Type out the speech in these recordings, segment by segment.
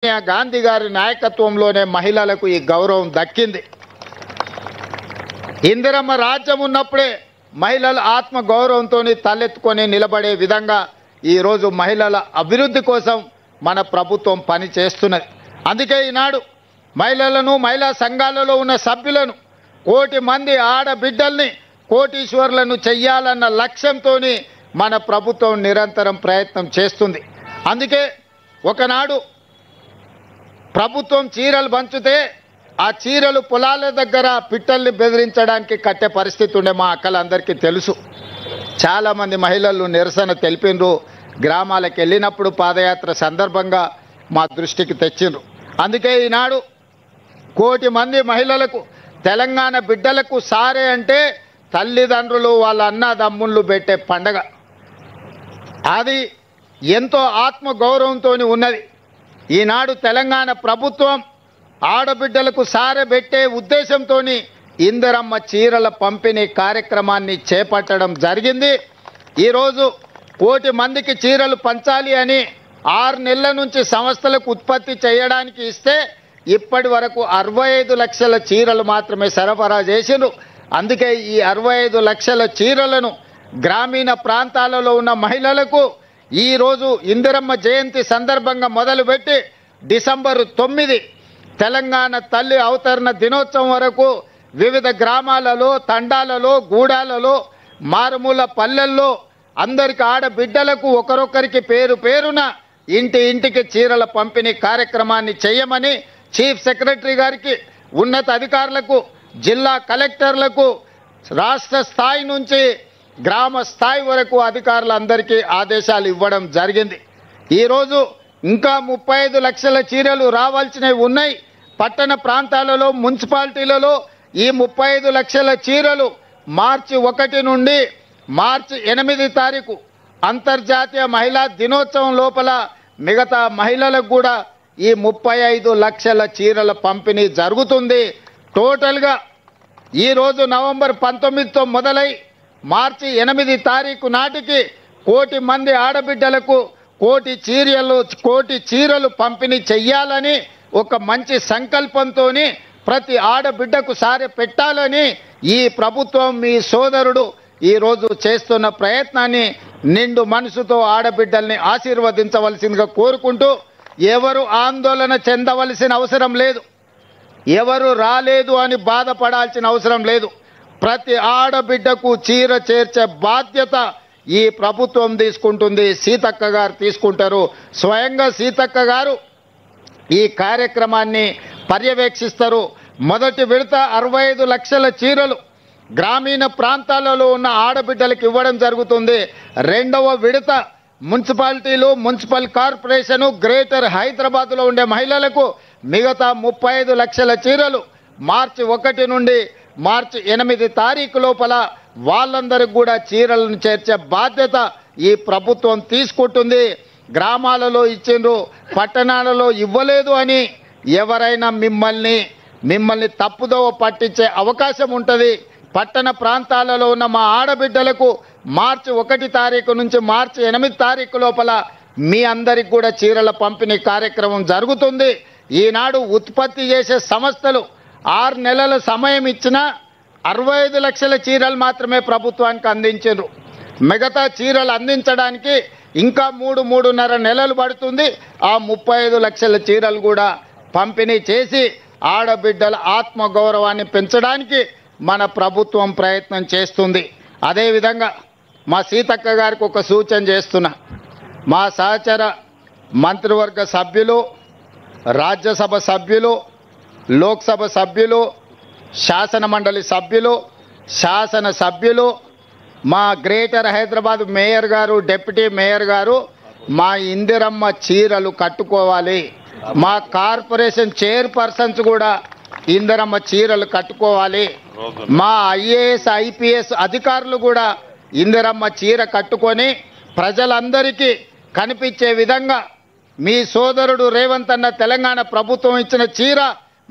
సోనియా గాంధీ గారి నాయకత్వంలోనే మహిళలకు ఈ గౌరవం దక్కింది. ఇందిరమ్మ రాజ్యం ఉన్నప్పుడే మహిళలు ఆత్మ గౌరవంతో తలెత్తుకొని నిలబడే విధంగా ఈరోజు మహిళల అభివృద్ధి కోసం మన ప్రభుత్వం పని చేస్తున్నది. అందుకే ఈనాడు మహిళలను, మహిళా సంఘాలలో ఉన్న సభ్యులను, కోటి మంది ఆడబిడ్డల్ని కోటీశ్వర్లను చెయ్యాలన్న లక్ష్యంతో మన ప్రభుత్వం నిరంతరం ప్రయత్నం చేస్తుంది. అందుకే ఒకనాడు ప్రభుత్వం చీరలు పంచితే ఆ చీరలు పొలాల దగ్గర పిట్టల్ని బెదిరించడానికి కట్టే పరిస్థితి ఉండే మా అక్కలందరికీ తెలుసు. చాలామంది మహిళలు నిరసన తెలిపినరు. గ్రామాలకు వెళ్ళినప్పుడు పాదయాత్ర సందర్భంగా మా దృష్టికి తెచ్చిండ్రు. అందుకే ఈనాడు కోటి మంది మహిళలకు, తెలంగాణ బిడ్డలకు సారే అంటే తల్లిదండ్రులు వాళ్ళ అన్నదమ్ముళ్ళు పెట్టే పండగ. అది ఎంతో ఆత్మగౌరవంతో ఉన్నది. ఈనాడు తెలంగాణ ప్రభుత్వం ఆడబిడ్డలకు సారె పెట్టే ఉద్దేశంతో ఇందిరమ్మ చీరల పంపిణీ కార్యక్రమాన్ని చేపట్టడం జరిగింది. ఈరోజు కోటి మందికి చీరలు పంచాలి అని 6 నెలల నుంచి సంస్థలకు ఉత్పత్తి చేయడానికి ఇస్తే ఇప్పటి వరకు 65 లక్షల చీరలు మాత్రమే సరఫరా చేసిండ్రు. అందుకే ఈ 65 లక్షల చీరలను గ్రామీణ ప్రాంతాలలో ఉన్న మహిళలకు ఈరోజు ఇందిరమ్మ జయంతి సందర్భంగా మొదలుపెట్టి డిసెంబర్ 9 తెలంగాణ తల్లి అవతరణ దినోత్సవం వరకు వివిధ గ్రామాలలో, తండాలలో, గూడాలలో, మారుమూల పల్లెల్లో అందరికి ఆడబిడ్డలకు ఒకరొకరికి పేరు పేరున ఇంటికి చీరల పంపిణీ కార్యక్రమాన్ని చేయమని చీఫ్ సెక్రటరీ గారికి, ఉన్నత అధికారులకు, జిల్లా కలెక్టర్లకు, రాష్ట్ర స్థాయి నుంచి గ్రామ స్థాయి వరకు అధికారులందరికీ ఆదేశాలు ఇవ్వడం జరిగింది. ఈరోజు ఇంకా 35 లక్షల చీరలు రావాల్సినవి ఉన్నాయి. పట్టణ ప్రాంతాలలో, మున్సిపాలిటీలలో ఈ 35 లక్షల చీరలు మార్చి 1 నుండి మార్చి 8 తారీఖు అంతర్జాతీయ మహిళా దినోత్సవం లోపల మిగతా మహిళలకు కూడా ఈ 35 లక్షల చీరల పంపిణీ జరుగుతుంది. టోటల్గా ఈరోజు నవంబర్ 19తో మొదలై మార్చి 8 తారీఖు నాటికి కోటి మంది ఆడబిడ్డలకు కోటి చీరలు పంపిణీ చెయ్యాలని ఒక మంచి సంకల్పంతో ప్రతి ఆడబిడ్డకు సారె పెట్టాలని ఈ ప్రభుత్వం, మీ సోదరుడు ఈరోజు చేస్తున్న ప్రయత్నాన్ని నిండు మనసుతో ఆడబిడ్డల్ని ఆశీర్వదించవలసిందిగా కోరుకుంటూ, ఎవరు ఆందోళన చెందవలసిన అవసరం లేదు, ఎవరు రాలేదు అని బాధపడాల్సిన అవసరం లేదు. ప్రతి ఆడబిడ్డకు చీర చేర్చే బాధ్యత ఈ ప్రభుత్వం తీసుకుంటుంది. సీతక్క గారు తీసుకుంటారు. స్వయంగా సీతక్క గారు ఈ కార్యక్రమాన్ని పర్యవేక్షిస్తారు. మొదటి విడత 65 లక్షల చీరలు గ్రామీణ ప్రాంతాలలో ఉన్న ఆడబిడ్డలకు ఇవ్వడం జరుగుతుంది. రెండవ విడత మున్సిపాలిటీలు, మున్సిపల్ కార్పొరేషను, గ్రేటర్ హైదరాబాద్లో ఉండే మహిళలకు మిగతా 35 లక్షల చీరలు మార్చి 1 నుండి మార్చి 8 తారీఖు లోపల వాళ్ళందరికీ కూడా చీరలను చేర్చే బాధ్యత ఈ ప్రభుత్వం తీసుకుంటుంది. గ్రామాలలో ఇచ్చిండ్రు, పట్టణాలలో ఇవ్వలేదు అని ఎవరైనా మిమ్మల్ని తప్పుదోవ పట్టించే అవకాశం ఉంటుంది. పట్టణ ప్రాంతాలలో ఉన్న మా ఆడబిడ్డలకు మార్చి 1 తారీఖు నుంచి మార్చి 8 తారీఖు లోపల మీ అందరికి కూడా చీరల పంపిణీ కార్యక్రమం జరుగుతుంది. ఈనాడు ఉత్పత్తి చేసే సంస్థలు 6 నెలల సమయం ఇచ్చినా 65 లక్షల చీరలు మాత్రమే ప్రభుత్వానికి అందించారు. మిగతా చీరలు అందించడానికి ఇంకా 3-3.5 నెలలు పడుతుంది. ఆ 35 లక్షల చీరలు కూడా పంపిణీ చేసి ఆడబిడ్డల ఆత్మగౌరవాన్ని పెంచడానికి మన ప్రభుత్వం ప్రయత్నం చేస్తుంది. అదేవిధంగా మా సీతక్క గారికి ఒక సూచన చేస్తున్నా. మా సహచర మంత్రివర్గ సభ్యులు, రాజ్యసభ సభ్యులు, లోక్సభ సభ్యులు, శాసన మండలి సభ్యులు, శాసన సభ్యులు, మా గ్రేటర్ హైదరాబాద్ మేయర్ గారు, డిప్యూటీ మేయర్ గారు మా ఇందిరమ్మ చీరలు కట్టుకోవాలి. మా కార్పొరేషన్ చైర్పర్సన్స్ కూడా ఇందిరమ్మ చీరలు కట్టుకోవాలి. మా ఐఏఎస్, ఐపీఎస్ అధికారులు కూడా ఇందిరమ్మ చీర కట్టుకొని ప్రజలందరికీ కనిపించే విధంగా మీ సోదరుడు రేవంత్ అన్న తెలంగాణ ప్రభుత్వం ఇచ్చిన చీర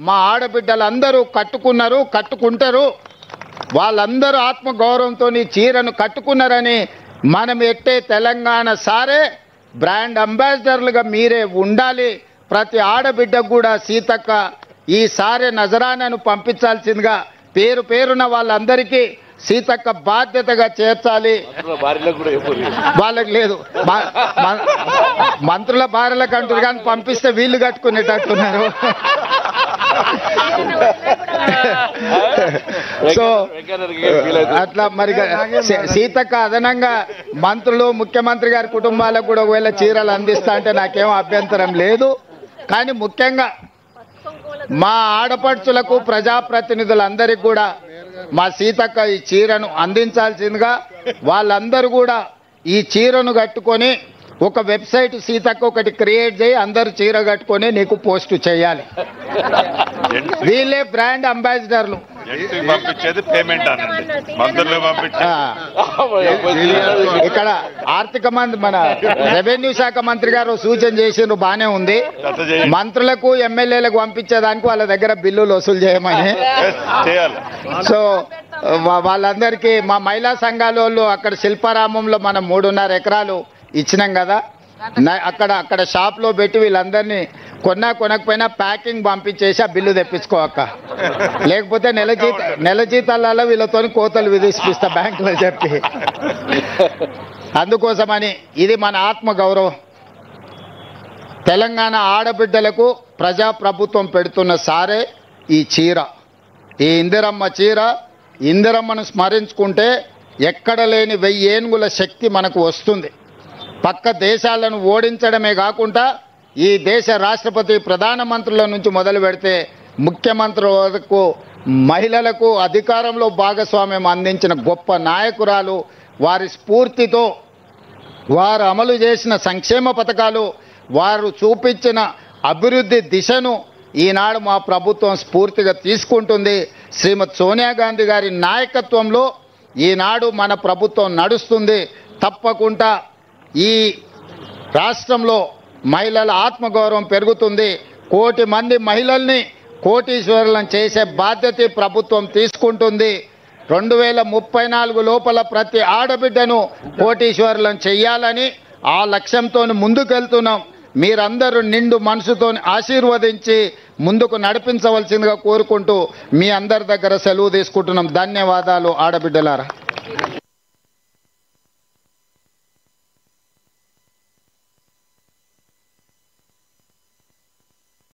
మా ఆడబిడ్డలందరూ కట్టుకుంటారు. వాళ్ళందరూ ఆత్మగౌరవంతో చీరను కట్టుకున్నారని మనం ఎట్టే తెలంగాణ సారే బ్రాండ్ అంబాసిడర్లుగా మీరే ఉండాలి. ప్రతి ఆడబిడ్డకు కూడా సీతక్క ఈసారి నజరానాను పంపించాల్సిందిగా పేరు పేరున వాళ్ళందరికీ సీతక్క బాధ్యతగా చేర్చాలి. వాళ్ళకి లేదు, మంత్రుల భార్యలకు అంటారు కానీ పంపిస్తే వీళ్ళు కట్టుకునేటట్టున్నారు. సో అట్లా మరి సీతక్క అదనంగా మంత్రులు ముఖ్యమంత్రి గారి కుటుంబాలకు కూడా ఒకవేళ చీరలు అందిస్తా అంటే నాకేం అభ్యంతరం లేదు. కానీ ముఖ్యంగా మా ఆడపడుచులకు ప్రజాప్రతినిధులందరికీ కూడా మా సీతక్క ఈ చీరను అందించాల్సిందిగా వాళ్ళందరూ కూడా ఈ చీరను కట్టుకొని ఒక వెబ్సైట్ సీతక్క ఒకటి క్రియేట్ చేయి, అందరూ చీర కట్టుకొని నీకు పోస్ట్ చేయాలి. వీళ్ళే బ్రాండ్ అంబాసిడర్లు. ఇక్కడ ఆర్థిక మంత్రి మన రెవెన్యూ శాఖ మంత్రి గారు సూచన చేసిండ్రు, బానే ఉంది. మంత్రులకు ఎమ్మెల్యేలకు పంపించేదానికి వాళ్ళ దగ్గర బిల్లులు వసూలు చేయమని. సో వాళ్ళందరికీ మా మహిళా సంఘాల వాళ్ళు అక్కడ శిల్పారామంలో మనం 3.5 ఎకరాలు ఇచ్చినాం కదా, అక్కడ షాప్లో పెట్టి వీళ్ళందరినీ కొనకపోయినా ప్యాకింగ్ పంపించేసి ఆ బిల్లు తెప్పించుకోక, లేకపోతే నెల జీతాలలో వీళ్ళతో కోతలు విధిస్తా బ్యాంకులో చెప్పి. అందుకోసమని ఇది మన ఆత్మగౌరవం. తెలంగాణ ఆడబిడ్డలకు ప్రజాప్రభుత్వం పెడుతున్న సారే ఈ చీర, ఈ ఇందిరమ్మ చీర. ఇందిరమ్మను స్మరించుకుంటే ఎక్కడ లేని 1000 ఏనుగుల శక్తి మనకు వస్తుంది. పక్క దేశాలను ఓడించడమే కాకుండా ఈ దేశ రాష్ట్రపతి ప్రధానమంత్రుల నుంచి మొదలు పెడితే ముఖ్యమంత్రుల వరకు మహిళలకు అధికారంలో భాగస్వామ్యం అందించిన గొప్ప నాయకురాలు. వారి స్ఫూర్తితో వారు అమలు చేసిన సంక్షేమ పథకాలు, వారు చూపించిన అభివృద్ధి దిశను ఈనాడు మా ప్రభుత్వం స్ఫూర్తిగా తీసుకుంటుంది. శ్రీమతి సోనియా గాంధీ గారి నాయకత్వంలో ఈనాడు మన ప్రభుత్వం నడుస్తుంది. తప్పకుండా ఈ రాష్ట్రంలో మహిళల ఆత్మగౌరవం పెరుగుతుంది. 1 కోటి మంది మహిళల్ని కోటీశ్వరులను చేసే బాధ్యత ప్రభుత్వం తీసుకుంటుంది. 2034 లోపల ప్రతి ఆడబిడ్డను కోటీశ్వరులను చెయ్యాలని ఆ లక్ష్యంతో ముందుకెళ్తున్నాం. మీరందరూ నిండు మనసుతో ఆశీర్వదించి ముందుకు నడిపించవలసిందిగా కోరుకుంటూ మీ అందరి దగ్గర సెలవు తీసుకుంటున్నాం. ధన్యవాదాలు ఆడబిడ్డలారా.